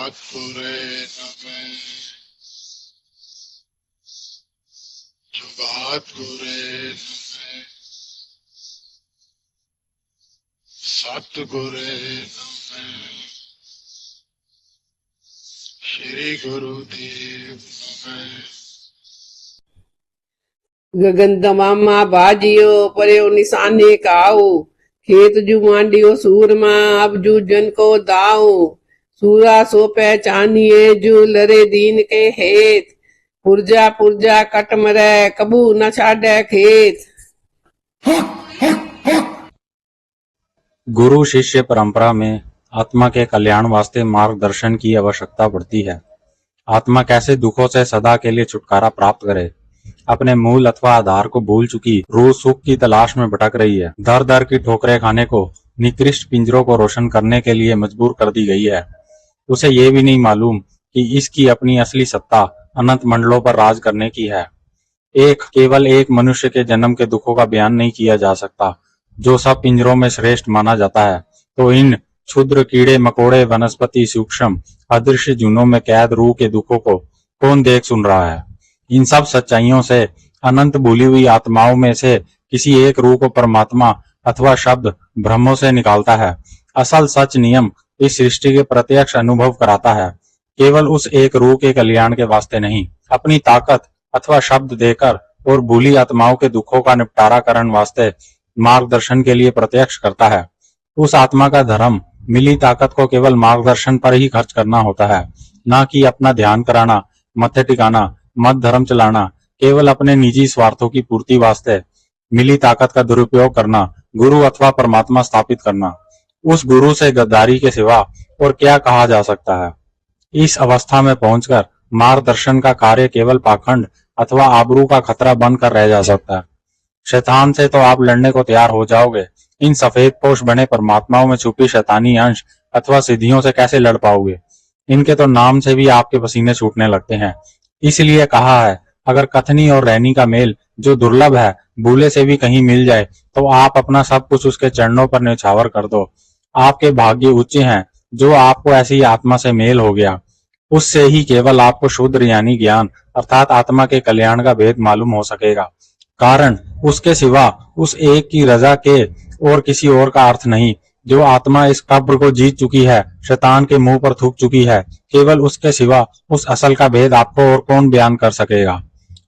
जगन्नाथपुरे नमः। जगन्नाथपुरे नमः। सतगुरे नमः। श्री गुरुदेव नमः। गगन तमामा बाजियो पर्यो निशाने काओ, खेत जू मांडियो सूरमा अब जू जन को दाओ। सूरा सो पहचानिए जू लरे दीन के हेत, पुरजा पुरजा कट मरे कबू न छाड़े खेत। गुरु शिष्य परंपरा में आत्मा के कल्याण वास्ते मार्गदर्शन की आवश्यकता पड़ती है। आत्मा कैसे दुखों से सदा के लिए छुटकारा प्राप्त करे। अपने मूल अथवा आधार को भूल चुकी रूह सुख की तलाश में भटक रही है। दर दर की ठोकरें खाने को निकृष्ट पिंजरों को रोशन करने के लिए मजबूर कर दी गई है। उसे ये भी नहीं मालूम कि इसकी अपनी असली सत्ता अनंत मंडलों पर राज करने की है। केवल एक मनुष्य के जन्म के दुखों का बयान नहीं किया जा सकता, जो सब पिंजरों में श्रेष्ठ माना जाता है। तो इन क्षुद्र कीड़े मकोड़े वनस्पति सूक्ष्म अदृश्य जूनों में कैद रूह के दुखों को कौन देख सुन रहा है। इन सब सच्चाइयों से अनंत भूली हुई आत्माओं में से किसी एक रूह को परमात्मा अथवा शब्द ब्रह्मों से निकालता है। असल सच नियम इस सृष्टि के प्रत्यक्ष अनुभव कराता है, केवल उस एक रूह के कल्याण के वास्ते नहीं, अपनी ताकत अथवा शब्द देकर और भूली आत्माओं के दुखों का निपटारा करने वास्ते मार्गदर्शन के लिए प्रत्यक्ष करता है। उस आत्मा का धर्म मिली ताकत को केवल मार्गदर्शन पर ही खर्च करना होता है, न कि अपना ध्यान कराना, मत्थे टिकाना, मत धर्म चलाना, केवल अपने निजी स्वार्थों की पूर्ति वास्ते मिली ताकत का दुरुपयोग करना, गुरु अथवा परमात्मा स्थापित करना। उस गुरु से गद्दारी के सिवा और क्या कहा जा सकता है। इस अवस्था में पहुंचकर मार्गदर्शन का कार्य केवल पाखंड अथवा आबरू का खतरा बनकर रह जा सकता है। शैतान से तो आप लड़ने को तैयार हो जाओगे, इन सफेद पोश बने परमात्माओं में छुपी शैतानी अंश अथवा सिद्धियों से कैसे लड़ पाओगे। इनके तो नाम से भी आपके पसीने छूटने लगते हैं। इसलिए कहा है, अगर कथनी और रैनी का मेल जो दुर्लभ है भूले से भी कहीं मिल जाए तो आप अपना सब कुछ उसके चरणों पर न्यौछावर कर दो। आपके भाग्य ऊंचे हैं जो आपको ऐसी आत्मा से मेल हो गया। उससे ही केवल आपको शुद्ध यानी ज्ञान अर्थात आत्मा के कल्याण का भेद मालूम हो सकेगा। कारण उसके सिवा उस एक की रजा के और किसी और का अर्थ नहीं। जो आत्मा इस कब्र को जीत चुकी है, शैतान के मुंह पर थूक चुकी है, केवल उसके सिवा उस असल का भेद आपको और कौन बयान कर सकेगा।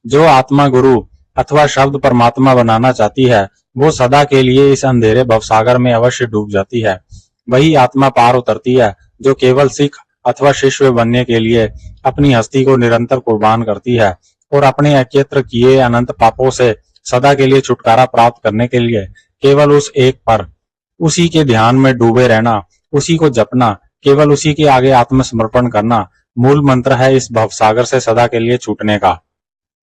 जो आत्मा गुरु अथवा शब्द परमात्मा बनाना चाहती है, वो सदा के लिए इस अंधेरे भवसागर में अवश्य डूब जाती है। वही आत्मा पार उतरती है जो केवल सिख अथवा शिष्य बनने के लिए अपनी हस्ती को निरंतर कुर्बान करती है और अपने अकेत्र किए अनंत पापों से सदा के लिए छुटकारा प्राप्त करने के लिए केवल उस एक पर, उसी के ध्यान में डूबे रहना, उसी को जपना, केवल उसी के आगे आत्मसमर्पण करना मूल मंत्र है इस भवसागर से सदा के लिए छूटने का।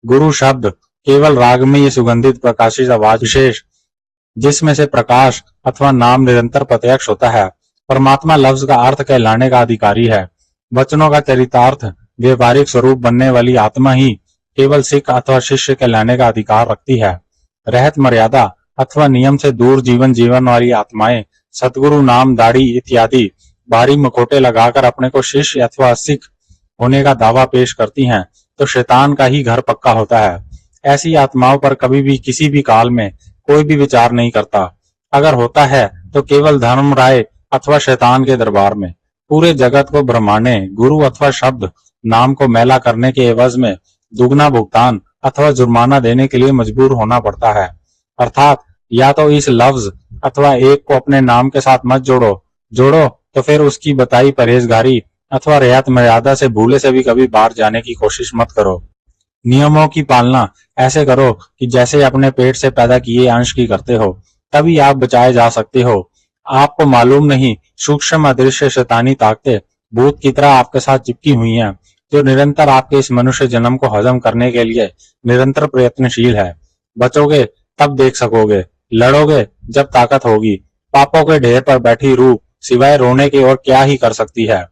गुरु शब्द केवल राग में ये सुगंधित प्रकाशित आवाज विशेष जिसमें से प्रकाश अथवा नाम निरंतर प्रत्यक्ष होता है। परमात्मा लफ्ज का अर्थ कहलाने का अधिकारी है। वचनों का चरितार्थ व्यवहारिक स्वरूप बनने वाली आत्मा ही केवल सिख अथवा शिष्य कहलाने का अधिकार रखती है। रहत मर्यादा अथवा नियम से दूर जीवन जीवन वाली आत्माएं सतगुरु नाम दाढ़ी इत्यादि भारी मखोटे लगाकर अपने को शिष्य अथवा सिख होने का दावा पेश करती हैं, तो शैतान का ही घर पक्का होता है। ऐसी आत्माओं पर कभी भी किसी भी काल में कोई भी विचार नहीं करता। अगर होता है तो केवल धर्म राय अथवा शैतान के दरबार में। पूरे जगत को भ्रमाने गुरु अथवा शब्द नाम को मैला करने के एवज में दुगना भुगतान अथवा जुर्माना देने के लिए मजबूर होना पड़ता है। अर्थात या तो इस लफ्ज अथवा एक को अपने नाम के साथ मत जोड़ो तो फिर उसकी बताई परहेजगारी अथवा रियायत मर्यादा से भूले से भी कभी बाहर जाने की कोशिश मत करो। नियमों की पालना ऐसे करो कि जैसे अपने पेट से पैदा किए अंश की करते हो, तभी आप बचाए जा सकते हो। आपको मालूम नहीं, सूक्ष्म अदृश्य शैतानी ताकतें भूत की तरह आपके साथ चिपकी हुई हैं, जो निरंतर आपके इस मनुष्य जन्म को हजम करने के लिए निरंतर प्रयत्नशील है। बचोगे तब देख सकोगे, लड़ोगे जब ताकत होगी। पापों के ढेर पर बैठी रूह सिवाय रोने के और क्या ही कर सकती है।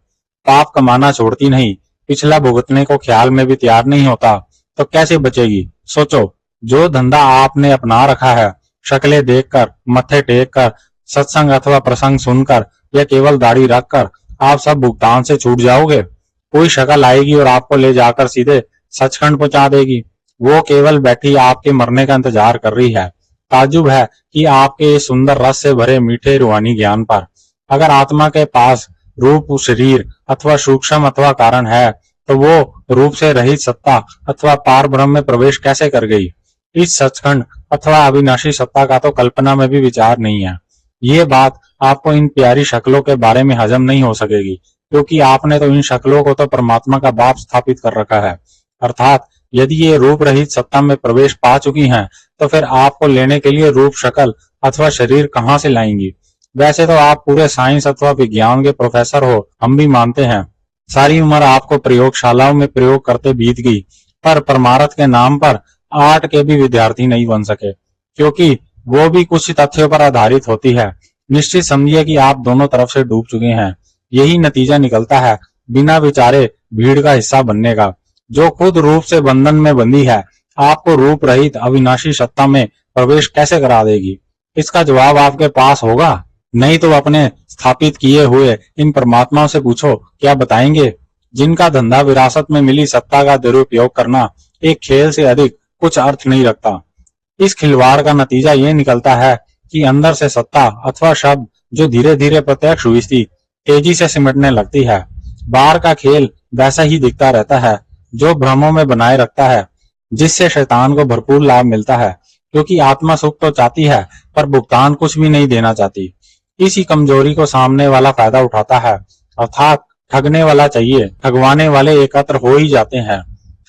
पाप कमाना छोड़ती नहीं, पिछला भुगतने को ख्याल में भी तैयार नहीं होता, तो कैसे बचेगी। सोचो, जो धंधा आपने अपना रखा है, शक्लें देखकर, मत्थे टेक कर, सत्संग अथवा प्रसंग सुनकर या केवल दाढ़ी रखकर आप सब भुगतान से छूट जाओगे। कोई शक्ल आएगी और आपको ले जाकर सीधे सचखंड पहुंचा देगी। वो केवल बैठी आपके मरने का इंतजार कर रही है। ताज्जुब है कि आपके इस सुंदर रस से भरे मीठे रूहानी ज्ञान पर। अगर आत्मा के पास रूप शरीर अथवा सूक्ष्म अथवा कारण है, तो वो रूप से रहित सत्ता अथवा पार ब्रह्म में प्रवेश कैसे कर गई? इस सचखंड अथवा अविनाशी सत्ता का तो कल्पना में भी विचार नहीं है। ये बात आपको इन प्यारी शक्लों के बारे में हजम नहीं हो सकेगी, क्योंकि आपने तो इन शक्लों को तो परमात्मा का बाप स्थापित कर रखा है। अर्थात यदि ये रूप रहित सत्ता में प्रवेश पा चुकी हैं, तो फिर आपको लेने के लिए रूप शक्ल अथवा शरीर कहाँ से लाएंगी? वैसे तो आप पूरे साइंस अथवा विज्ञान के प्रोफेसर हो, हम भी मानते हैं। सारी उम्र आपको प्रयोगशालाओं में प्रयोग करते बीत गई, पर परमार्थ के नाम पर आर्ट के भी विद्यार्थी नहीं बन सके, क्योंकि वो भी कुछ तथ्यों पर आधारित होती है। निश्चित समझिए कि आप दोनों तरफ से डूब चुके हैं। यही नतीजा निकलता है बिना विचारे भीड़ का हिस्सा बनने का, जो खुद रूप से बंधन में बंधी है, आपको रूप रहित अविनाशी सत्ता में प्रवेश कैसे करा देगी? इसका जवाब आपके पास होगा। नहीं तो अपने स्थापित किए हुए इन परमात्माओं से पूछो, क्या बताएंगे? जिनका धंधा विरासत में मिली सत्ता का दुरुपयोग करना एक खेल से अधिक कुछ अर्थ नहीं रखता। इस खिलवाड़ का नतीजा ये निकलता है कि अंदर से सत्ता अथवा शब्द जो धीरे धीरे प्रत्यक्ष हुई थी, तेजी से सिमटने लगती है। बाहर का खेल वैसा ही दिखता रहता है जो भ्रमों में बनाए रखता है, जिससे शैतान को भरपूर लाभ मिलता है, क्योंकि आत्मा सुख तो चाहती है पर भुगतान कुछ भी नहीं देना चाहती। इसी कमजोरी को सामने वाला फायदा उठाता है, अर्थात ठगने वाला चाहिए, ठगवाने वाले एकत्र हो ही जाते हैं।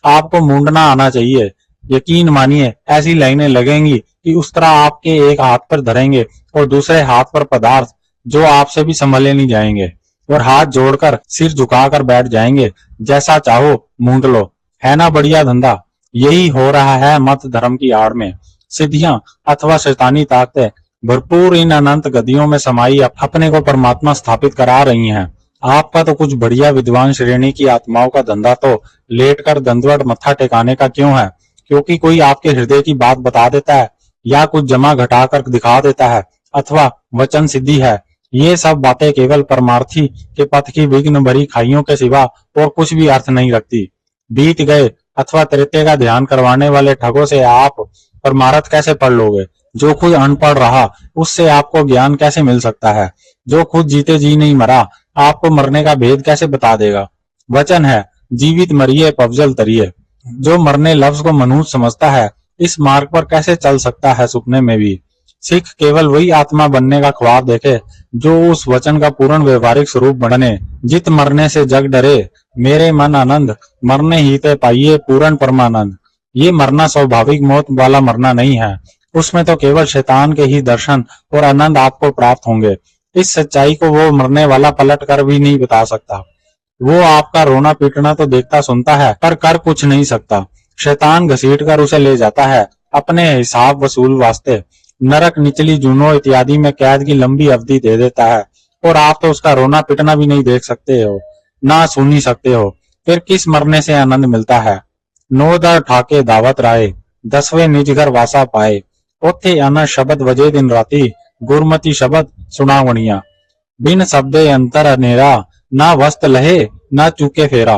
आपको मूंढना आना चाहिए। यकीन मानिए, ऐसी लाइनें लगेंगी कि उस तरह आपके एक हाथ पर धरेंगे और दूसरे हाथ पर पदार्थ जो आपसे भी संभले नहीं जाएंगे, और हाथ जोड़कर सिर झुकाकर बैठ जाएंगे। जैसा चाहो मूंढ लो। है ना बढ़िया धंधा? यही हो रहा है मत धर्म की आड़ में। सिद्धियां अथवा शैतानी ताकतें भरपूर इन अनंत गदियों में समाई अपने को परमात्मा स्थापित करा रही हैं। आपका तो कुछ बढ़िया विद्वान श्रेणी की आत्माओं का धंधा तो लेटकर दंडवत मत्था टेकाने का क्यों है? क्योंकि कोई आपके हृदय की बात बता देता है, या कुछ जमा घटाकर दिखा देता है, अथवा वचन सिद्धि है। ये सब बातें केवल परमार्थी के पथ की विघ्न भरी खाइयों के सिवा और कुछ भी अर्थ नहीं रखती। बीत गए अथवा त्रेते का ध्यान करवाने वाले ठगों से आप परमार्थ कैसे पढ़ लोगे? जो खुद अनपढ़ रहा उससे आपको ज्ञान कैसे मिल सकता है? जो खुद जीते जी नहीं मरा, आपको मरने का भेद कैसे बता देगा? वचन है, जीवित मरिए पवजल तरिए। जो मरने लफ्ज को मनुष्य समझता है, इस मार्ग पर कैसे चल सकता है सपने में भी? सिख केवल वही आत्मा बनने का ख्वाब देखे जो उस वचन का पूर्ण व्यवहारिक स्वरूप बने। जित मरने से जग डरे, मेरे मन आनंद, मरने ही ते पाइये पूर्ण परमानंद। ये मरना स्वाभाविक मौत वाला मरना नहीं है, उसमें तो केवल शैतान के ही दर्शन और आनंद आपको प्राप्त होंगे। इस सच्चाई को वो मरने वाला पलट कर भी नहीं बता सकता। वो आपका रोना पीटना तो देखता सुनता है, पर कर कुछ नहीं सकता। शैतान घसीट कर उसे ले जाता है अपने हिसाब वसूल वास्ते। नरक, निचली जूनों इत्यादि में कैद की लंबी अवधि दे देता है, और आप तो उसका रोना पीटना भी नहीं देख सकते हो, ना सुन ही सकते हो। फिर किस मरने से आनंद मिलता है? 9 दर ठाके दावत राय, 10वें निज घर वासा पाए। ओथे आना शब्द वजे दिन राती, गुरमति शब्द सुनावणिया। बिन शब्दे अंतर अनेरा, ना वस्त लहे ना चूके फेरा।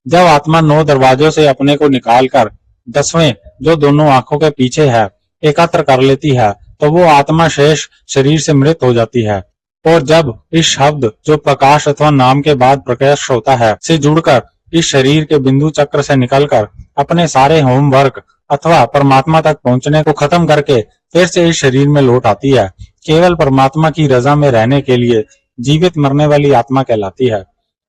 जब आत्मा 9 दरवाजों से अपने को निकालकर 10वें, जो दोनों आंखों के पीछे है, एकत्र कर लेती है, तो वो आत्मा शेष शरीर से मृत हो जाती है। और जब इस शब्द जो प्रकाश अथवा नाम के बाद प्रकाश होता है से जुड़कर इस शरीर के बिंदु चक्र से निकलकर अपने सारे होमवर्क अथवा परमात्मा तक पहुंचने को खत्म करके फिर से इस शरीर में लौट आती है, केवल परमात्मा की रजा में रहने के लिए जीवित मरने वाली आत्मा कहलाती है।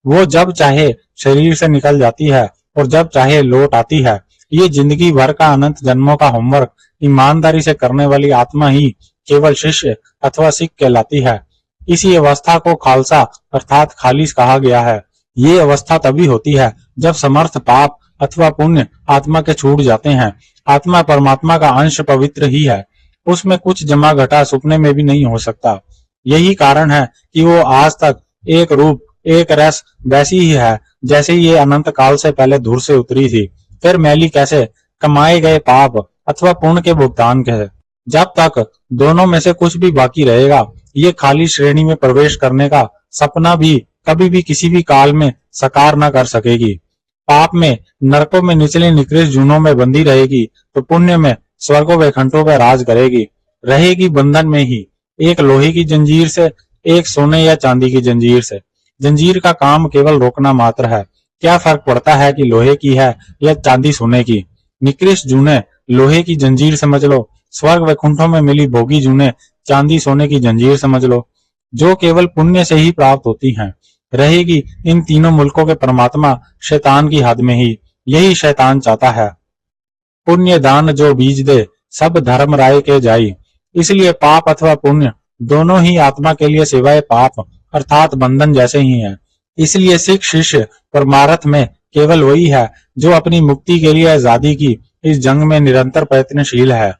वो जब चाहे शरीर से निकल जाती है और जब चाहे लौट आती है। ये जिंदगी भर का अनंत जन्मों का होमवर्क ईमानदारी से करने वाली आत्मा ही केवल शिष्य अथवा सिख कहलाती है। इसी अवस्था को खालसा अर्थात खालिस कहा गया है। ये अवस्था तभी होती है जब समर्थ पाप अथवा पुण्य आत्मा के छूट जाते हैं। आत्मा परमात्मा का अंश पवित्र ही है, उसमें कुछ जमा घटा सुपने में भी नहीं हो सकता। यही कारण है कि वो आज तक एक रूप एक रस वैसी ही है जैसे ये अनंत काल से पहले धूर से उतरी थी। फिर मैली कैसे? कमाए गए पाप अथवा पुण्य के भुगतान कैसे? जब तक दोनों में से कुछ भी बाकी रहेगा, ये खाली श्रेणी में प्रवेश करने का सपना भी कभी भी किसी भी काल में साकार न कर सकेगी। पाप में नरकों में निचले निकृष्ट जूनों में बंधी रहेगी तो पुण्य में स्वर्गों वैकुंठों पर राज करेगी। रहेगी बंधन में ही, एक लोहे की जंजीर से, एक सोने या चांदी की जंजीर से। जंजीर का काम केवल रोकना मात्र है। क्या फर्क पड़ता है कि लोहे की है या चांदी सोने की। निकृष्ट जूने लोहे की जंजीर समझ लो, स्वर्ग वैकुंठों में मिली भोगी जूने चांदी सोने की जंजीर समझ लो, जो केवल पुण्य से ही प्राप्त होती हैं। रहेगी इन तीनों मुल्कों के परमात्मा शैतान की हद में ही। यही शैतान चाहता है। पुण्य दान जो बीज दे, सब धर्म राय के जाई। इसलिए पाप अथवा पुण्य दोनों ही आत्मा के लिए सिवाय पाप अर्थात बंधन जैसे ही हैं। इसलिए सिख शिष्य परमार्थ में केवल वही है जो अपनी मुक्ति के लिए आजादी की इस जंग में निरंतर प्रयत्नशील है।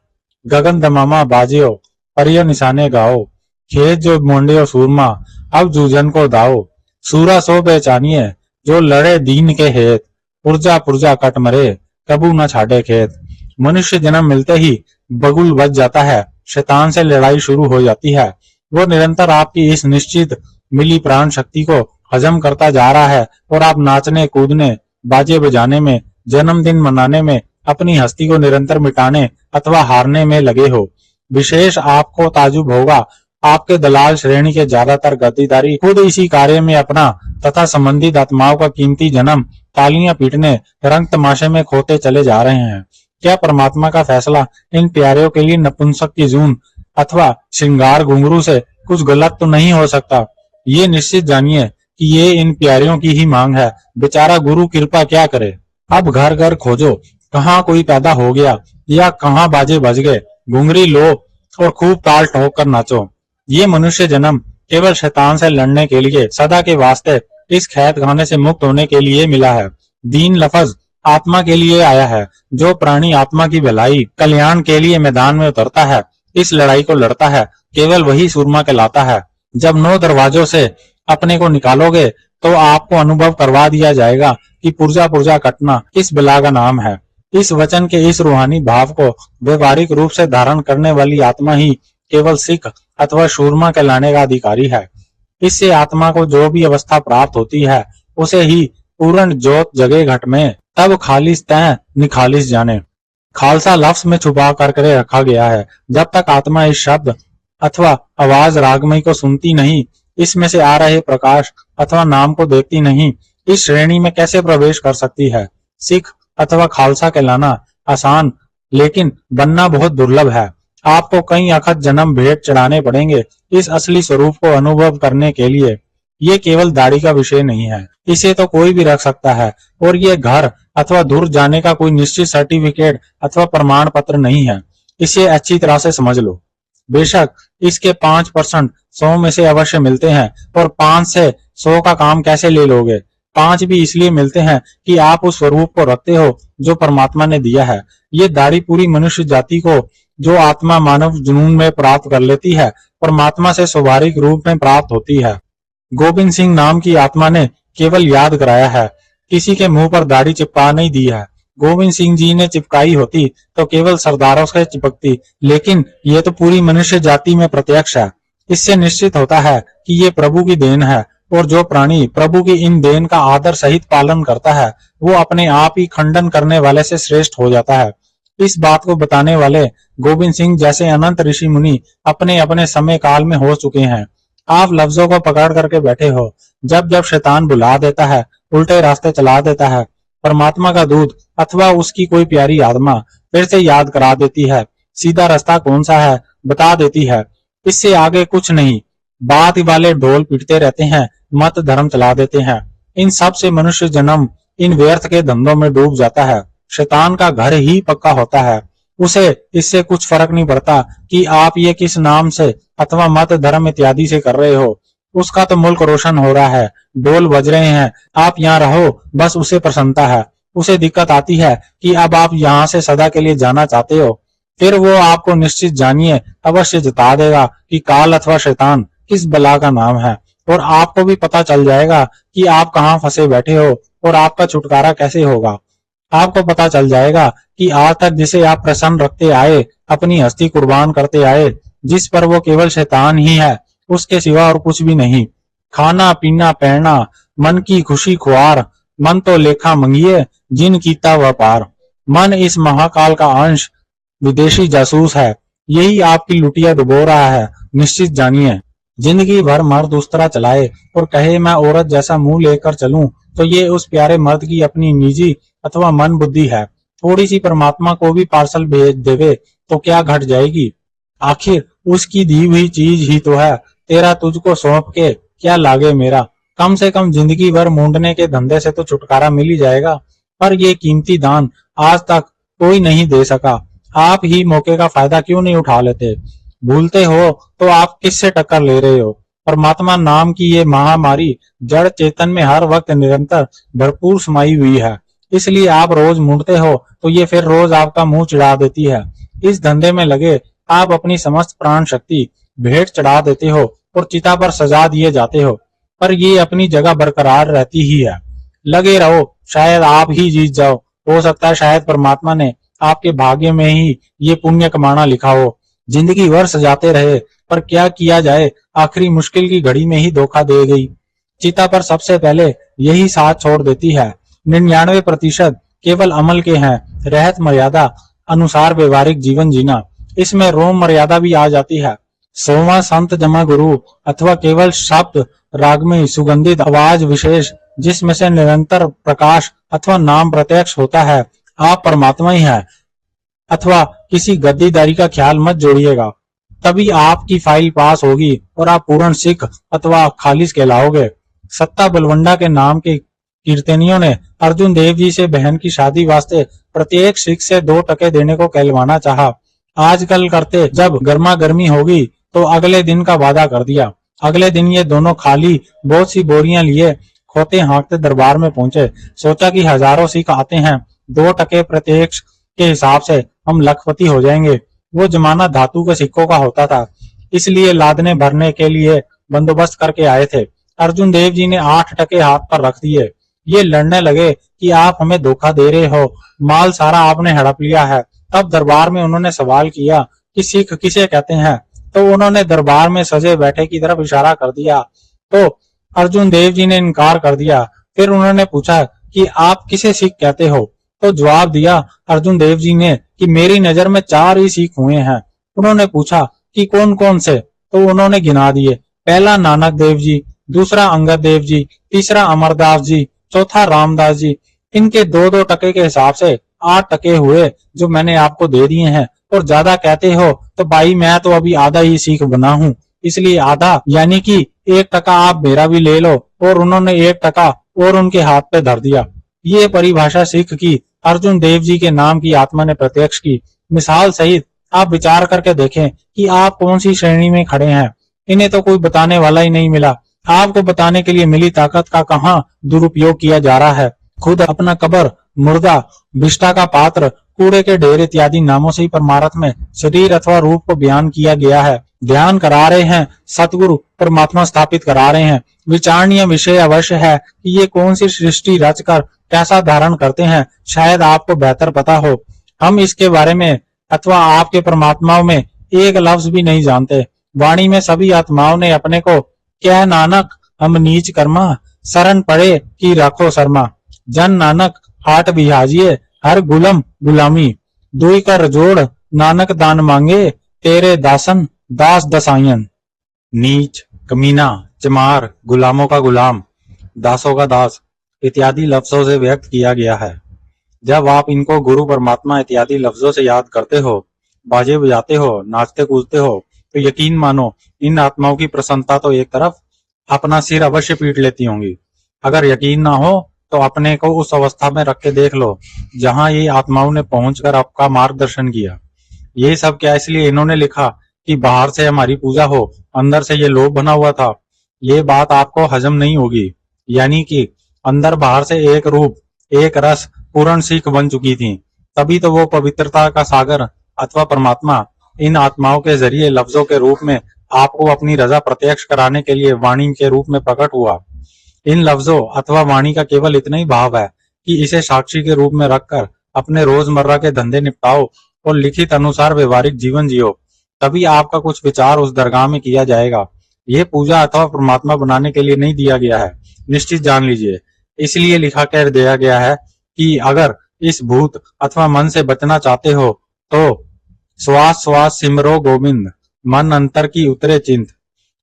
गगन दमामा बाजियो, परियो निशाने गाओ, खेत जो मोंडियो सूरमा, अब जूझन को दाओ। सूरा सो पहचानिए, जो लड़े दीन के हेत, पुरजा पुरजा कट मरे, कबू न छाड़े खेत। मनुष्य जन्म मिलते ही बगुल बज जाता है, शैतान से लड़ाई शुरू हो जाती है। वो निरंतर आपकी इस निश्चित मिली प्राण शक्ति को हजम करता जा रहा है और आप नाचने कूदने, बाजे बजाने में, जन्मदिन मनाने में, अपनी हस्ती को निरंतर मिटाने अथवा हारने में लगे हो। विशेष आपको ताजुब होगा, आपके दलाल श्रेणी के ज्यादातर गद्दीदारी खुद इसी कार्य में अपना तथा संबंधित आत्माओं का कीमती जन्म तालियां पीटने, रंग तमाशे में खोते चले जा रहे हैं। क्या परमात्मा का फैसला इन प्यारियों के लिए नपुंसक की जून अथवा श्रृंगार घुंघरू से कुछ गलत तो नहीं हो सकता। ये निश्चित जानिए कि ये इन प्यारियों की ही मांग है। बेचारा गुरु कृपा क्या करे। अब घर घर खोजो, कहाँ कोई पैदा हो गया या कहाँ बाजे बज गए, घुंघरी लो और खूब ताल ठोक कर नाचो। ये मनुष्य जन्म केवल शैतान से लड़ने के लिए, सदा के वास्ते इस खैत खाने से मुक्त होने के लिए मिला है। दीन लफज आत्मा के लिए आया है। जो प्राणी आत्मा की भलाई कल्याण के लिए मैदान में उतरता है, इस लड़ाई को लड़ता है, केवल वही सूरमा कहलाता है। जब 9 दरवाजों से अपने को निकालोगे तो आपको अनुभव करवा दिया जाएगा कि पुर्जा पुर्जा कटना किस बला का नाम है। इस वचन के इस रूहानी भाव को व्यवहारिक रूप से धारण करने वाली आत्मा ही केवल सिख अथवा शूरमा कहलाने का अधिकारी है। इससे आत्मा को जो भी अवस्था प्राप्त होती है, उसे ही पूर्ण जोत जगे घट में, तब खालिस तय निखालिस जाने। खालसा लफ्ज में छुपा करके रखा गया है। जब तक आत्मा इस शब्द अथवा आवाज रागमई को सुनती नहीं, इसमें से आ रहे प्रकाश अथवा नाम को देखती नहीं, इस श्रेणी में कैसे प्रवेश कर सकती है। सिख अथवा खालसा कहलाना आसान, लेकिन बनना बहुत दुर्लभ है। आपको कई अखत जन्म भेंट चढ़ाने पड़ेंगे इस असली स्वरूप को अनुभव करने के लिए। ये केवल दाढ़ी का विषय नहीं है, इसे तो कोई भी रख सकता है, और ये घर अथवा दूर जाने का कोई निश्चित सर्टिफिकेट अथवा प्रमाण पत्र नहीं है। इसे अच्छी तरह से समझ लो। बेशक इसके 5% 100 में से अवश्य मिलते हैं, और 5 से 100 का काम कैसे ले लोगे। 5 भी इसलिए मिलते हैं कि आप उस स्वरूप को रखते हो जो परमात्मा ने दिया है। ये दाढ़ी पूरी मनुष्य जाति को, जो आत्मा मानव जुनून में प्राप्त कर लेती है, परमात्मा से स्वाभाविक रूप में प्राप्त होती है। गोविंद सिंह नाम की आत्मा ने केवल याद कराया है, किसी के मुंह पर दाढ़ी चिपका नहीं दी है। गोविंद सिंह जी ने चिपकाई होती तो केवल सरदारों से चिपकती, लेकिन ये तो पूरी मनुष्य जाति में प्रत्यक्ष है। इससे निश्चित होता है कि ये प्रभु की देन है, और जो प्राणी प्रभु की इन देन का आदर सहित पालन करता है, वो अपने आप ही खंडन करने वाले से श्रेष्ठ हो जाता है। इस बात को बताने वाले गोविंद सिंह जैसे अनंत ऋषि मुनि अपने अपने समय काल में हो चुके हैं। आप लफ्जों को पकड़ करके बैठे हो। जब जब शैतान बुला देता है, उल्टे रास्ते चला देता है, परमात्मा का दूत अथवा उसकी कोई प्यारी आत्मा फिर से याद करा देती है, सीधा रास्ता कौन सा है बता देती है। इससे आगे कुछ नहीं। बात वाले ढोल पीटते रहते हैं, मत धर्म चला देते हैं। इन सब से मनुष्य जन्म इन व्यर्थ के धंधों में डूब जाता है। शैतान का घर ही पक्का होता है। उसे इससे कुछ फर्क नहीं पड़ता कि आप ये किस नाम से अथवा मत धर्म इत्यादि से कर रहे हो। उसका तो मुल्क रोशन हो रहा है, ढोल बज रहे हैं, आप यहाँ रहो, बस उसे प्रसन्नता है। उसे दिक्कत आती है कि अब आप यहाँ से सदा के लिए जाना चाहते हो। फिर वो आपको निश्चित जानिए अवश्य जता देगा कि काल अथवा शैतान किस बला का नाम है, और आपको भी पता चल जाएगा कि आप कहाँ फंसे बैठे हो और आपका छुटकारा कैसे होगा। आपको पता चल जाएगा कि आज तक जिसे आप प्रसन्न रखते आए, अपनी हस्ती कुर्बान करते आए, जिस पर वो केवल शैतान ही है, उसके सिवा और कुछ भी नहीं। खाना पीना पहना मन की खुशी खुआर, मन तो लेखा मंगिए जिन कीता व्यापार। मन इस महाकाल का अंश विदेशी जासूस है, यही आपकी लुटिया डुबो रहा है, निश्चित जानिए। जिंदगी भर मर्द उस तरह चलाए और कहे मैं औरत जैसा मुंह लेकर चलूं, तो ये उस प्यारे मर्द की अपनी निजी अथवा मन बुद्धि है। थोड़ी सी परमात्मा को भी पार्सल भेज देवे तो क्या घट जाएगी, आखिर उसकी दी हुई चीज ही तो है। तेरा तुझको सौंप के क्या लागे मेरा, कम से कम जिंदगी भर मूंढने के धंधे से तो छुटकारा मिल ही जाएगा। पर ये कीमती दान आज तक कोई नहीं दे सका, आप ही मौके का फायदा क्यों नहीं उठा लेते। भूलते हो तो आप किससे टक्कर ले रहे हो। परमात्मा नाम की ये महामारी जड़ चेतन में हर वक्त निरंतर भरपूर समाई हुई है, इसलिए आप रोज मुड़ते हो तो ये फिर रोज आपका मुंह चिढ़ा देती है। इस धंधे में लगे आप अपनी समस्त प्राण शक्ति भेंट चढ़ा देते हो और चिता पर सजा दिए जाते हो, पर ये अपनी जगह बरकरार रहती ही है। लगे रहो, शायद आप ही जीत जाओ। हो सकता है शायद परमात्मा ने आपके भाग्य में ही ये पुण्य कमाना लिखा हो। जिंदगी भर सजाते रहे, पर क्या किया जाए, आखिरी मुश्किल की घड़ी में ही धोखा दे गई। चिता पर सबसे पहले यही साथ छोड़ देती है। 99% केवल अमल के हैं, रहत मर्यादा अनुसार व्यवहारिक जीवन जीना, इसमें रोम मर्यादा भी आ जाती है। 100वां संत जमा गुरु अथवा केवल शब्द रागमय सुगंधित आवाज विशेष जिसमें से निरंतर प्रकाश अथवा नाम प्रत्यक्ष होता है, आप परमात्मा ही है। अथवा किसी गद्दीदारी का ख्याल मत जोड़िएगा, तभी आपकी फाइल पास होगी और आप पूर्ण सिख अथवा खालिस कहलाओगे। सत्ता बलवंडा के नाम के कीर्तनियों ने अर्जुन देव जी से बहन की शादी वास्ते प्रत्येक सिख से 2 टके देने को कहलवाना चाहा। आजकल करते जब गर्मा गर्मी होगी तो अगले दिन का वादा कर दिया। अगले दिन ये दोनों खाली बहुत सी बोरियां लिए खोते हाँकते दरबार में पहुंचे। सोचा कि हजारों सिख आते हैं, 2 टके प्रत्येक के हिसाब से हम लखपति हो जाएंगे। वो जमाना धातु के सिक्कों का होता था, इसलिए लादने भरने के लिए बंदोबस्त करके आए थे। अर्जुन देव जी ने 8 टके हाथ पर रख दिए। ये लड़ने लगे कि आप हमें धोखा दे रहे हो, माल सारा आपने हड़प लिया है। तब दरबार में उन्होंने सवाल किया कि सिख किसे कहते हैं, तो उन्होंने दरबार में सजे बैठे की तरफ इशारा कर दिया, तो अर्जुन देव जी ने इनकार कर दिया। फिर उन्होंने पूछा कि आप किसे सिख कहते हो, तो जवाब दिया अर्जुन देव जी ने कि मेरी नजर में 4 ही सिख हुए हैं। उन्होंने पूछा कि कौन कौन से, तो उन्होंने गिना दिए। पहला नानक देव जी, दूसरा अंगद देव जी, तीसरा अमरदास जी, चौथा रामदास जी। इनके 2-2 टके के हिसाब से 8 टके हुए जो मैंने आपको दे दिए हैं। और ज्यादा कहते हो तो भाई मैं तो अभी आधा ही सिख बना हूँ, इसलिए आधा यानी कि 1 टका आप मेरा भी ले लो। और उन्होंने 1 टका और उनके हाथ पे धर दिया। ये परिभाषा सिख की अर्जुन देव जी के नाम की आत्मा ने प्रत्यक्ष की। मिसाल सहित आप विचार करके देखें कि आप कौन सी श्रेणी में खड़े हैं। इन्हें तो कोई बताने वाला ही नहीं मिला। आपको बताने के लिए मिली ताकत का कहाँ दुरुपयोग किया जा रहा है। खुद अपना कब्र, मुर्दा, विष्ठा का पात्र, कूड़े के ढेर इत्यादि नामों से ही परमार्थ में शरीर अथवा रूप को बयान किया गया है। ध्यान करा रहे हैं, सतगुरु परमात्मा स्थापित करा रहे हैं। विचारणीय विषय अवश्य है कि ये कौन सी सृष्टि रचकर कैसा धारण करते हैं, शायद आपको बेहतर पता हो। हम इसके बारे में अथवा आपके परमात्माओं में एक लफ्ज भी नहीं जानते। वाणी में सभी आत्माओं ने अपने को क्या नानक हम नीच कर्मा, शरण पड़े कि रखो शर्मा। जन नानक हाट बिहाजिए हर गुलम गुलामी, दुई कर जोड़ नानक दान मांगे तेरे दासन दास दसायन। नीच, कमीना, चमार, गुलामों का गुलाम, दासों का दास इत्यादि लफ्जों से व्यक्त किया गया है। जब आप इनको गुरु परमात्मा इत्यादि लफ्जों से याद करते हो, बाजे बजाते हो, नाचते कूदते हो, तो यकीन मानो इन आत्माओं की प्रसन्नता तो एक तरफ अपना सिर अवश्य पीट लेती होंगी। अगर यकीन ना हो तो अपने को उस अवस्था में रख के देख लो जहां ये आत्माओं ने पहुंचकर आपका मार्गदर्शन किया। ये सब क्या इसलिए इन्होंने लिखा कि बाहर से हमारी पूजा हो, अंदर से ये लोभ बना हुआ था। ये बात आपको हजम नहीं होगी। यानी कि अंदर बाहर से एक रूप, एक रस, पूर्ण सीख बन चुकी थी। तभी तो वो पवित्रता का सागर अथवा परमात्मा इन आत्माओं के जरिए लफ्जों के रूप में आपको अपनी रजा प्रत्यक्ष कराने के लिए वाणी के रूप में प्रकट हुआ। इन लफ्जों अथवा वाणी का केवल इतना ही भाव है कि इसे साक्षी के रूप में रखकर अपने रोजमर्रा के धंधे निपटाओ और लिखित अनुसार व्यवहारिक जीवन जियो। तभी आपका कुछ विचार उस दरगाह में किया जाएगा ये पूजा अथवा परमात्मा बनाने के लिए नहीं दिया गया है, निश्चित जान लीजिए। इसलिए लिखा कर दिया गया है कि अगर इस भूत अथवा मन से बचना चाहते हो तो श्वास श्वास सिमरो गोविंद, मन अंतर की उतरे चिंत।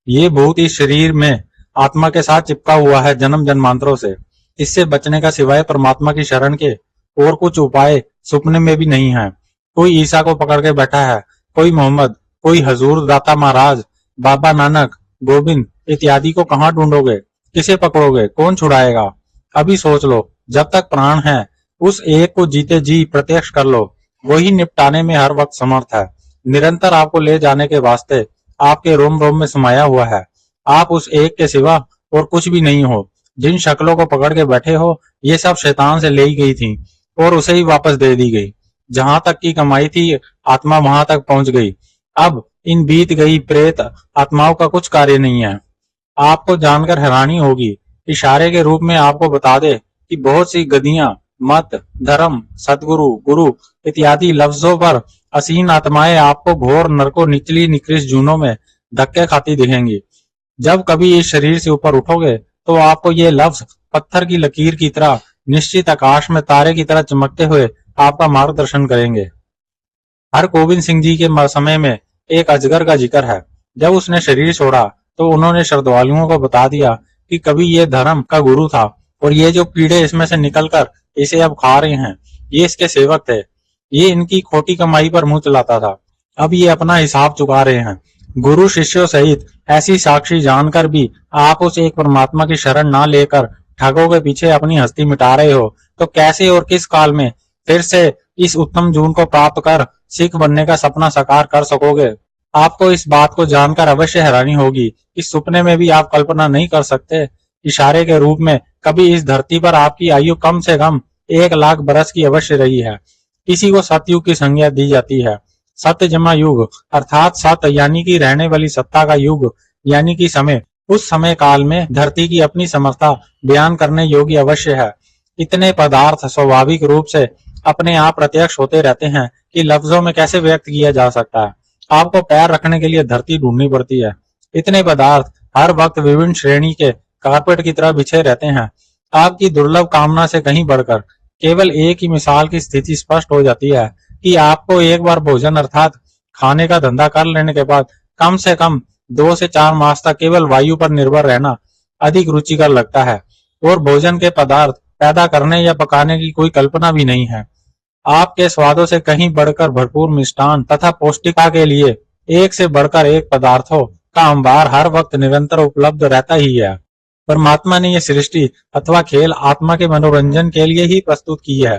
ये भूत इस शरीर में आत्मा के साथ चिपका हुआ है जन्म जन्मांतरों से। इससे बचने का सिवाय परमात्मा की शरण के और कुछ उपाय सुपने में भी नहीं है। कोई ईसा को पकड़ के बैठा है, कोई मोहम्मद, कोई हजूर दाता महाराज, बाबा नानक, गोविंद इत्यादि को कहाँ ढूंढोगे, किसे पकड़ोगे, कौन छुड़ाएगा? अभी सोच लो, जब तक प्राण है उस एक को जीते जी प्रत्यक्ष कर लो, वही निपटाने में हर वक्त समर्थ है। निरंतर आपको ले जाने के वास्ते आपके रोम रोम में समाया हुआ है। आप उस एक के सिवा और कुछ भी नहीं हो। जिन शक्लों को पकड़ के बैठे हो, ये सब शैतान से ले गई थी और उसे ही वापस दे दी गई। जहां तक की कमाई थी, आत्मा वहां तक पहुंच गई। अब इन बीत गई प्रेत आत्माओं का कुछ कार्य नहीं है। आपको जानकर हैरानी होगी, इशारे के रूप में आपको बता दे कि बहुत सी गदियां, मत, धर्म, सदगुरु, गुरु इत्यादि लफ्जों पर असीन आत्माएं आपको घोर नरकों, निचली निकृष्ट जूनों में धक्के खाती दिखेंगी। जब कभी इस शरीर से ऊपर उठोगे तो आपको ये लफ्ज पत्थर की लकीर की तरह निश्चित आकाश में तारे की तरह चमकते हुए आपका मार्गदर्शन करेंगे। हर गोविंद सिंह जी के समय में एक अजगर का जिक्र है। जब उसने शरीर छोड़ा तो उन्होंने श्रद्धालुओं को बता दिया कि कभी ये धर्म का गुरु था और ये जो कीड़े इसमें से निकलकर इसे अब खा रहे हैं, ये इसके सेवक थे। ये इनकी खोटी कमाई पर मुंह चलाता था, अब ये अपना हिसाब चुका रहे हैं। गुरु शिष्यों सहित ऐसी साक्षी जानकर भी आप उस एक परमात्मा की शरण ना लेकर ठगों के पीछे अपनी हस्ती मिटा रहे हो, तो कैसे और किस काल में फिर से इस उत्तम जून को प्राप्त कर सिख बनने का सपना साकार कर सकोगे? आपको इस बात को जानकर अवश्य हैरानी होगी कि सुपने में भी आप कल्पना नहीं कर सकते। इशारे के रूप में कभी इस धरती पर आपकी आयु कम से कम 1,00,000 बरस की अवश्य रही है। इसी को सतयुग की संज्ञा दी जाती है। सत्य जमा युग अर्थात सत्य यानी कि रहने वाली सत्ता का युग यानी कि समय। उस समय काल में धरती की अपनी समर्था बयान करने योग्य अवश्य है। इतने पदार्थ स्वाभाविक रूप से अपने आप प्रत्यक्ष होते रहते हैं कि लफ्जों में कैसे व्यक्त किया जा सकता है। आपको पैर रखने के लिए धरती ढूंढनी पड़ती है। इतने पदार्थ हर वक्त विभिन्न श्रेणी के कारपेट की तरह बिछे रहते हैं। आपकी दुर्लभ कामना से कहीं बढ़कर केवल एक ही मिसाल की स्थिति स्पष्ट हो जाती है कि आपको एक बार भोजन अर्थात खाने का धंधा कर लेने के बाद कम से कम 2 से 4 मास तक केवल वायु पर निर्भर रहना अधिक रुचिकर लगता है और भोजन के पदार्थ पैदा करने या पकाने की कोई कल्पना भी नहीं है। आपके स्वादों से कहीं बढ़कर भरपूर मिष्टान तथा पौष्टिकता के लिए एक से बढ़कर एक पदार्थों का अंबार हर वक्त निरंतर उपलब्ध रहता ही है। परमात्मा ने यह सृष्टि अथवा खेल आत्मा के मनोरंजन के लिए ही प्रस्तुत की है।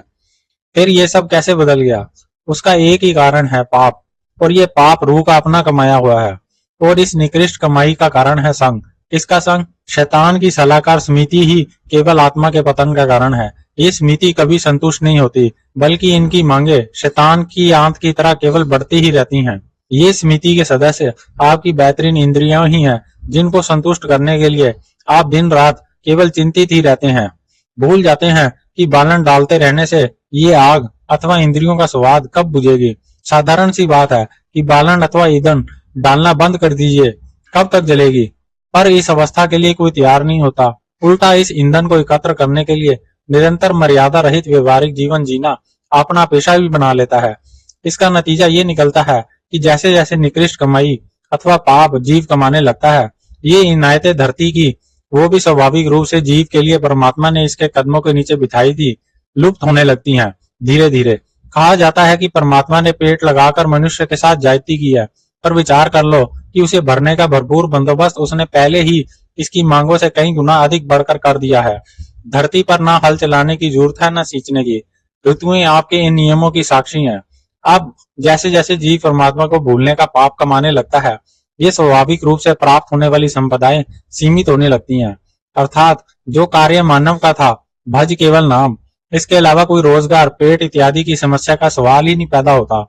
फिर ये सब कैसे बदल गया? उसका एक ही कारण है, पाप। और ये पाप रूह का अपना कमाया हुआ है और इस निकृष्ट कमाई का कारण है संग। इसका संग शैतान की सलाहकार समिति ही केवल आत्मा के पतन का कारण है। ये समिति कभी संतुष्ट नहीं होती, बल्कि इनकी मांगे शैतान की आंत की तरह केवल बढ़ती ही रहती हैं। ये समिति के सदस्य आपकी बेहतरीन इंद्रियां ही हैं, जिनको संतुष्ट करने के लिए आप दिन रात केवल चिंतित ही रहते हैं। भूल जाते हैं कि बालन डालते रहने से ये आग अथवा इंद्रियों का स्वाद कब बुझेगी। साधारण सी बात है कि बालन अथवा ईंधन डालना बंद कर दीजिए, कब तक जलेगी? पर इस अवस्था के लिए कोई तैयार नहीं होता। उल्टा इस ईंधन को एकत्र करने के लिए निरंतर मर्यादा रहित व्यवहारिक जीवन जीना अपना पेशा भी बना लेता है। इसका नतीजा ये निकलता है कि जैसे जैसे निकृष्ट कमाई अथवा पाप जीव कमाने लगता है, ये इनायतें धरती की वो भी स्वाभाविक रूप से जीव के लिए परमात्मा ने इसके कदमों के नीचे बिठाई थी, लुप्त होने लगती हैं धीरे धीरे। कहा जाता है कि परमात्मा ने पेट लगाकर मनुष्य के साथ जायती की है, पर विचार कर लो कि उसे भरने का भरपूर बंदोबस्त उसने पहले ही इसकी मांगों से कई गुना अधिक बढ़कर कर दिया है। धरती पर ना हल चलाने की जरूरत है, ना सींचने की। ऋतुएं आपके इन नियमों की साक्षी हैं। अब जैसे जैसे जीव परमात्मा को भूलने का पाप कमाने लगता है, ये स्वाभाविक रूप से प्राप्त होने वाली संपदाएं सीमित होने लगती हैं। अर्थात जो कार्य मानव का था, भज केवल नाम, इसके अलावा कोई रोजगार, पेट इत्यादि की समस्या का सवाल ही नहीं पैदा होता।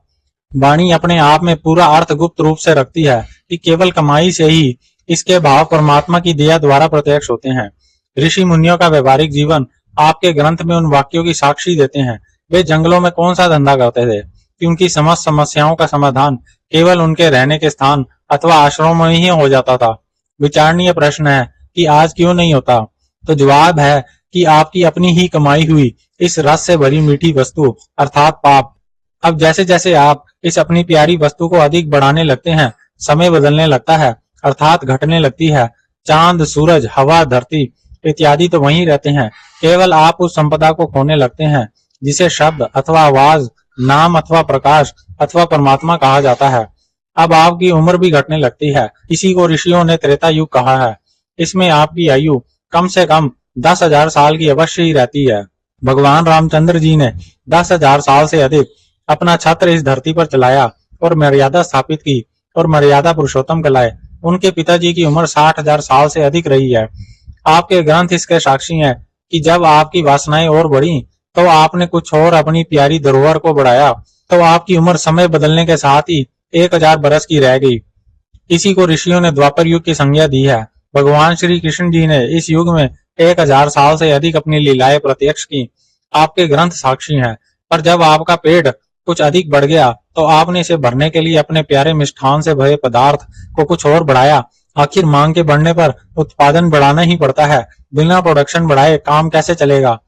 वाणी अपने आप में पूरा अर्थ गुप्त रूप से रखती है कि केवल कमाई से ही इसके भाव परमात्मा की दया द्वारा प्रत्यक्ष होते हैं। ऋषि मुनियों का व्यवहारिक जीवन आपके ग्रंथ में उन वाक्यों की साक्षी देते हैं। वे जंगलों में कौन सा धंधा करते थे कि उनकी समस्त समस्याओं का समाधान केवल उनके रहने के स्थान अथवा आश्रमों में ही हो जाता था। विचारणीय प्रश्न है कि आज क्यों नहीं होता? तो जवाब है कि आपकी अपनी ही कमाई हुई इस रस से भरी मीठी वस्तु अर्थात पाप। अब जैसे जैसे आप इस अपनी प्यारी वस्तु को अधिक बढ़ाने लगते हैं, समय बदलने लगता है अर्थात घटने लगती है। चांद, सूरज, हवा, धरती इत्यादि तो वहीं रहते हैं, केवल आप उस संपदा को खोने लगते हैं जिसे शब्द अथवा आवाज, नाम अथवा प्रकाश अथवा परमात्मा कहा जाता है। अब आपकी उम्र भी घटने लगती है। इसी को ऋषियों ने त्रेता युग कहा है। इसमें आपकी आयु कम से कम 10,000 साल की अवश्य ही रहती है। भगवान रामचंद्र जी ने 10,000 साल से अधिक अपना छत्र इस धरती पर चलाया और मर्यादा स्थापित की और मर्यादा पुरुषोत्तम कहलाए। उनके पिताजी की उम्र 60,000 साल से अधिक रही है। आपके ग्रंथ इसके साक्षी हैं कि जब आपकी वासनाएं और बढ़ी तो आपने कुछ और अपनी प्यारी धरोहर को बढ़ाया, तो आपकी उम्र समय बदलने के साथ ही 1000 बरस की रह गई। इसी को ऋषियों ने द्वापर युग की संज्ञा दी है। भगवान श्री कृष्ण जी ने इस युग में 1000 साल से अधिक अपनी लीलाएं प्रत्यक्ष की। आपके ग्रंथ साक्षी हैं। पर जब आपका पेट कुछ अधिक बढ़ गया तो आपने इसे भरने के लिए अपने प्यारे मिष्ठान से भरे पदार्थ को कुछ और बढ़ाया। आखिर मांग के बढ़ने पर उत्पादन बढ़ाना ही पड़ता है। बिना प्रोडक्शन बढ़ाए काम कैसे चलेगा?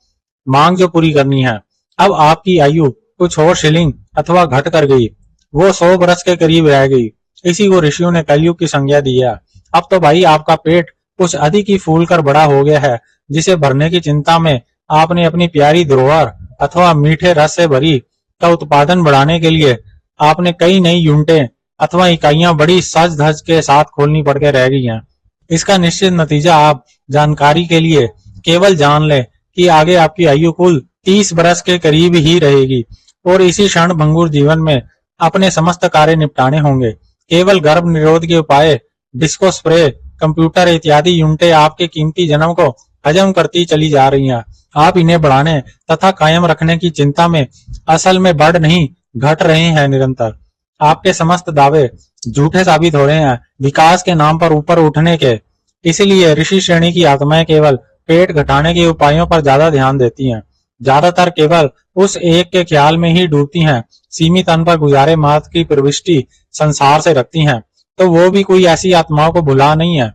मांग जो पूरी करनी है। अब आपकी आयु कुछ और शिलिंग अथवा घट कर गई, वो 100 बरस के करीब रह गई। इसी को ऋषियों ने कलयुग की संज्ञा दी है। अब तो भाई आपका पेट कुछ अधिक ही फूल कर बड़ा हो गया है, जिसे भरने की चिंता में आपने अपनी प्यारी धरोहर अथवा मीठे रस से भरी का उत्पादन बढ़ाने के लिए आपने कई नई यूनिटें अथवा इकाइयां बड़ी सज धज के साथ खोलनी पड़ के रह गई हैं। इसका निश्चित नतीजा आप जानकारी के लिए केवल जान लें कि आगे आपकी आयु कुल 30 बरस के करीब ही रहेगी और इसी क्षण भंगुर जीवन में अपने समस्त कार्य निपटाने होंगे। केवल गर्भ निरोध के उपाय, डिस्को स्प्रे, कंप्यूटर इत्यादि यूनिटें आपके कीमती जन्म को हजम करती चली जा रही हैं। आप इन्हें बढ़ाने तथा कायम रखने की चिंता में असल में बढ़ नहीं घट रहे हैं निरंतर। आपके समस्त दावे झूठे साबित हो रहे हैं विकास के नाम पर ऊपर उठने के। इसलिए ऋषि श्रेणी की आत्माएं केवल पेट घटाने के उपायों पर ज्यादा ध्यान देती हैं। ज्यादातर केवल उस एक के ख्याल में ही डूबती हैं। सीमित तन पर गुजारे मात्र की प्रविष्टि संसार से रखती हैं, तो वो भी कोई ऐसी आत्माओं को भुला नहीं है।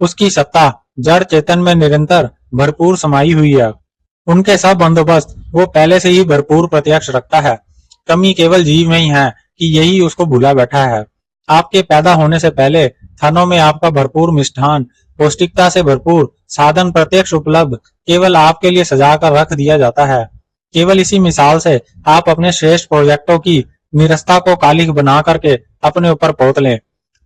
उसकी सत्ता जड़ चेतन में निरंतर भरपूर समाई हुई है। उनके सब बंदोबस्त वो पहले से ही भरपूर प्रत्यक्ष रखता है। कमी केवल जीव में ही है कि यही उसको भूला बैठा है। आपके पैदा होने से पहले थनों में आपका भरपूर मिष्ठान, पौष्टिकता से भरपूर साधन प्रत्यक्ष उपलब्ध केवल आपके लिए सजा कर रख दिया जाता है। केवल इसी मिसाल से आप अपने श्रेष्ठ प्रोजेक्टों की निरस्ता को कालिक बना करके अपने ऊपर पोत लें।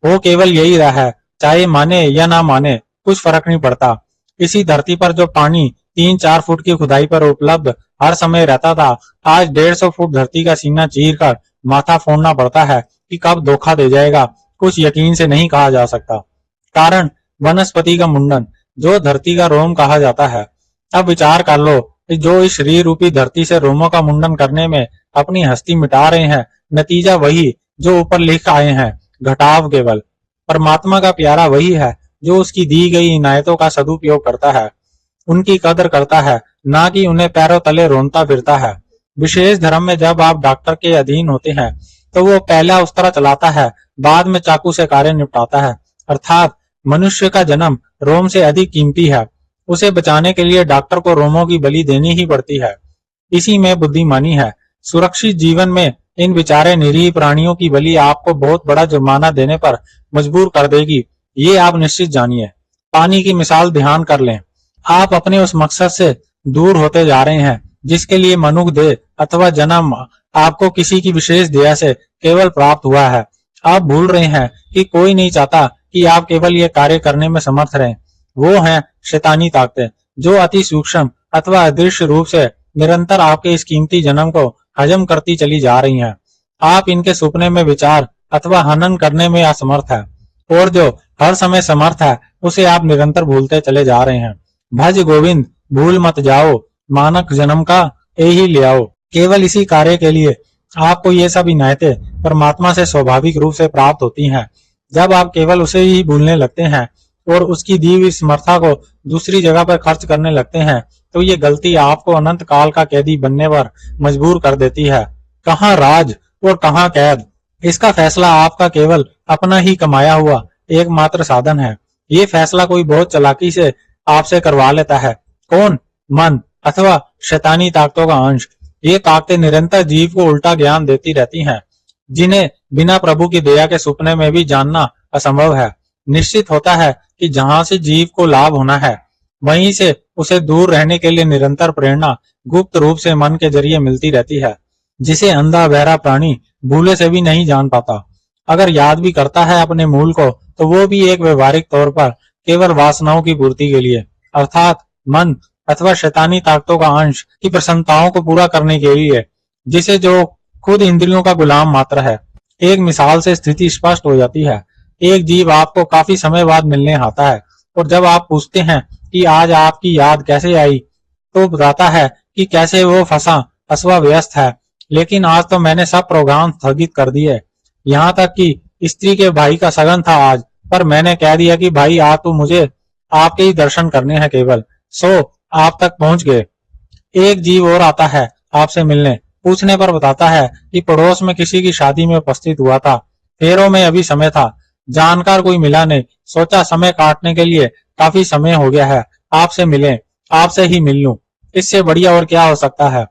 वो केवल यही रहा है, चाहे माने या ना माने कुछ फर्क नहीं पड़ता। इसी धरती पर जो पानी 3-4 फुट की खुदाई पर उपलब्ध हर समय रहता था, आज 150 फुट धरती का सीना चीर कर माथा फोड़ना पड़ता है कि कब धोखा दे जाएगा, कुछ यकीन से नहीं कहा जा सकता। कारण वनस्पति का मुंडन, जो धरती का रोम कहा जाता है। अब विचार कर लो कि जो इस शरीर रूपी धरती से रोमों का मुंडन करने में अपनी हस्ती मिटा रहे हैं, नतीजा वही जो ऊपर लिख आए हैं, घटाव केवल। परमात्मा का प्यारा वही है जो उसकी दी गई इनायतों का सदुपयोग करता है, उनकी कदर करता है, ना कि उन्हें पैरों तले रोनता फिरता है। विशेष धर्म में जब आप डॉक्टर के अधीन होते हैं तो वो पहला उस्तरा चलाता है, बाद में चाकू से कार्य निपटाता है। अर्थात मनुष्य का जन्म रोम से अधिक कीमती है। उसे बचाने के लिए डॉक्टर को रोमों की बलि देनी ही पड़ती है। इसी में बुद्धिमानी है। सुरक्षित जीवन में इन बेचारे निरीह प्राणियों की बलि आपको बहुत बड़ा जुर्माना देने पर मजबूर कर देगी, ये आप निश्चित जानिए। पानी की मिसाल ध्यान कर लें। आप अपने उस मकसद से दूर होते जा रहे हैं जिसके लिए मनुष्य देह अथवा जन्म आपको किसी की विशेष दया से केवल प्राप्त हुआ है। आप भूल रहे हैं कि कोई नहीं चाहता कि आप केवल ये कार्य करने में समर्थ रहें। वो हैं शैतानी ताकतें जो अति सूक्ष्म अथवा अदृश्य रूप से निरंतर आपके इस कीमती जन्म को हजम करती चली जा रही हैं। आप इनके सुपने में विचार अथवा हनन करने में असमर्थ है, और जो हर समय समर्थ है उसे आप निरंतर भूलते चले जा रहे हैं। भज गोविंद भूल मत जाओ, मानक जन्म का यही ले आओ। केवल इसी कार्य के लिए आपको ये सब इनायतें परमात्मा से स्वाभाविक रूप से प्राप्त होती हैं। जब आप केवल उसे ही भूलने लगते हैं और उसकी दी हुई समर्था को दूसरी जगह पर खर्च करने लगते हैं, तो ये गलती आपको अनंत काल का कैदी बनने पर मजबूर कर देती है। कहाँ राज और कहाँ कैद, इसका फैसला आपका केवल अपना ही कमाया हुआ एकमात्र साधन है। ये फैसला कोई बहुत चालाकी से आपसे करवा लेता है। कौन? मन अथवा शैतानी ताकतों का अंश। ये ताकतें निरंतर जीव को उल्टा ज्ञान देती रहती हैं, जिन्हें बिना प्रभु की दया के सपने में भी जानना असंभव है। निश्चित होता है कि जहां से जीव को लाभ होना है, वहीं से उसे दूर रहने के लिए निरंतर प्रेरणा गुप्त रूप से मन के जरिए मिलती रहती है, जिसे अंधा बहरा प्राणी भूले से भी नहीं जान पाता। अगर याद भी करता है अपने मूल को, तो वो भी एक व्यवहारिक तौर पर केवल वासनाओं की पूर्ति के लिए, अर्थात मन अथवा शैतानी ताकतों का अंश की प्रसन्नताओं को पूरा करने के लिए, जिसे जो खुद इंद्रियों का गुलाम मात्र है। एक मिसाल से स्थिति स्पष्ट हो जाती है। एक जीव आपको काफी समय बाद मिलने आता है, और जब आप पूछते हैं कि आज आपकी याद कैसे आई, तो बताता है कि कैसे वो फंसा अथवा व्यस्त है, लेकिन आज तो मैंने सब प्रोग्राम स्थगित कर दिए। यहाँ तक कि स्त्री के भाई का सगन था आज, पर मैंने कह दिया कि भाई आज तो मुझे आपके ही दर्शन करने हैं केवल, सो आप तक पहुंच गए। एक जीव और आता है आपसे मिलने, पूछने पर बताता है कि पड़ोस में किसी की शादी में उपस्थित हुआ था, फेरों में अभी समय था, जानकार कोई मिला नहीं, सोचा समय काटने के लिए काफी समय हो गया है, आपसे मिलें, आपसे ही मिल लूं, इससे बढ़िया और क्या हो सकता है।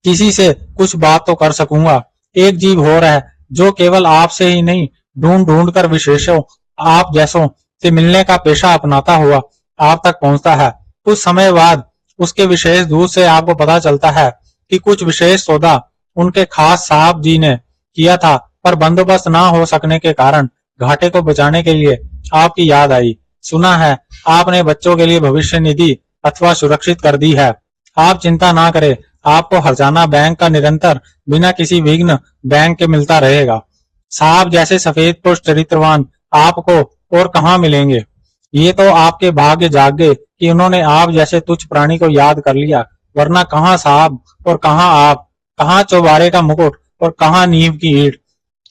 किसी से कुछ बात तो कर सकूंगा। एक जीव हो रहा है जो केवल आपसे ही नहीं, ढूंढ ढूंढ कर विशेषों आप जैसों से मिलने का पेशा अपनाता हुआ आप तक पहुंचता है। कुछ समय बाद उसके विशेष दूत से आपको पता चलता है कि कुछ विशेष सौदा उनके खास साहब जी ने किया था, पर बंदोबस्त ना हो सकने के कारण घाटे को बचाने के लिए आपकी याद आई। सुना है आपने बच्चों के लिए भविष्य निधि अथवा सुरक्षित कर दी है। आप चिंता ना करें, आपको हर्जाना बैंक का निरंतर बिना किसी विघ्न बैंक के मिलता रहेगा। साहब जैसे सफेद पुरुष चरित्रवान आपको और कहाँ मिलेंगे। ये तो आपके भाग्य जाग गए कि उन्होंने आप जैसे तुच्छ प्राणी को याद कर लिया, वरना कहाँ साहब और कहाँ आप, कहाँ चौबारे का मुकुट और कहाँ नींव की ईंट।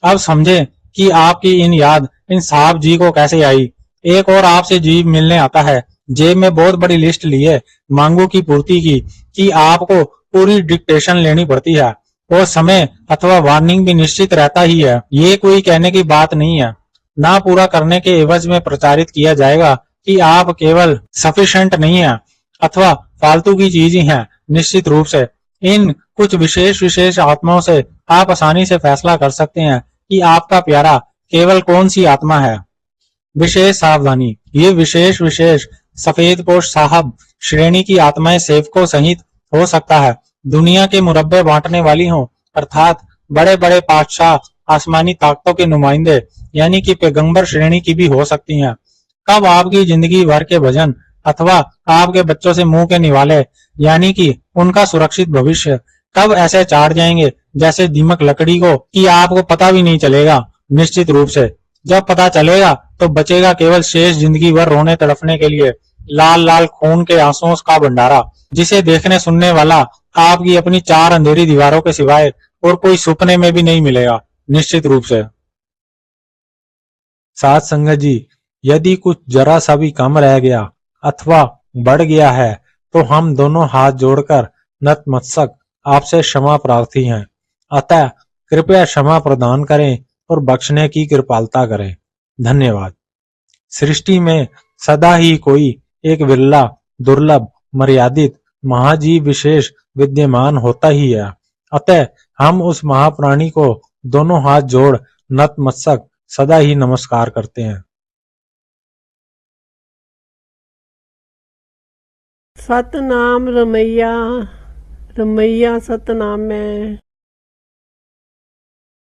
अब समझे कि आपकी इन याद इन साहब जी को कैसे आई। एक और आपसे जीव मिलने आता है, जेब में बहुत बड़ी लिस्ट लिए मांगों की पूर्ति की कि आपको पूरी डिक्टेशन लेनी पड़ती है, और समय अथवा वार्निंग भी निश्चित रहता ही है। ये कोई कहने की बात नहीं है। ना पूरा करने के एवज में प्रचारित किया जाएगा कि आप केवल सफिशिएंट नहीं है अथवा फालतू की चीज ही है। निश्चित रूप से इन कुछ विशेष आत्माओं से आप आसानी से फैसला कर सकते हैं कि आपका प्यारा केवल कौन सी आत्मा है। विशेष सावधानी, ये विशेष सफेद पोश साहब श्रेणी की आत्माएं सेवकों सहित हो सकता है, दुनिया के मुरब्बे बांटने वाली हों, अर्थात बड़े बड़े पातशाह, आसमानी ताकतों के नुमाइंदे यानी कि पैगंबर श्रेणी की भी हो सकती हैं। कब आपकी जिंदगी भर के भजन अथवा आपके बच्चों से मुंह के निवाले यानी कि उनका सुरक्षित भविष्य कब ऐसे चाट जाएंगे जैसे दीमक लकड़ी को कि आपको पता भी नहीं चलेगा। निश्चित रूप से जब पता चलेगा तो बचेगा केवल शेष जिंदगी भर रोने तड़पने के लिए लाल लाल खून के आंसुओं का भंडारा, जिसे देखने सुनने वाला आपकी अपनी चार अंधेरी दीवारों के सिवाय और कोई सपने में भी नहीं मिलेगा। निश्चित रूप से साथ संगत जी, यदि कुछ जरा सा भी कम रह गया अथवा बढ़ गया है, तो हम दोनों हाथ जोड़कर नतमस्तक आपसे क्षमा प्रार्थी हैं। अतः कृपया क्षमा प्रदान करें और बख्शने की कृपालता करें। धन्यवाद। सृष्टि में सदा ही कोई एक विरला, दुर्लभ, मर्यादित महाजीव विशेष विद्यमान होता ही है। अतः हम उस महाप्राणी को दोनों हाथ जोड़ नतमस्तक सदा ही नमस्कार करते हैं। सतनाम रमैया, रमैया सतनाम है।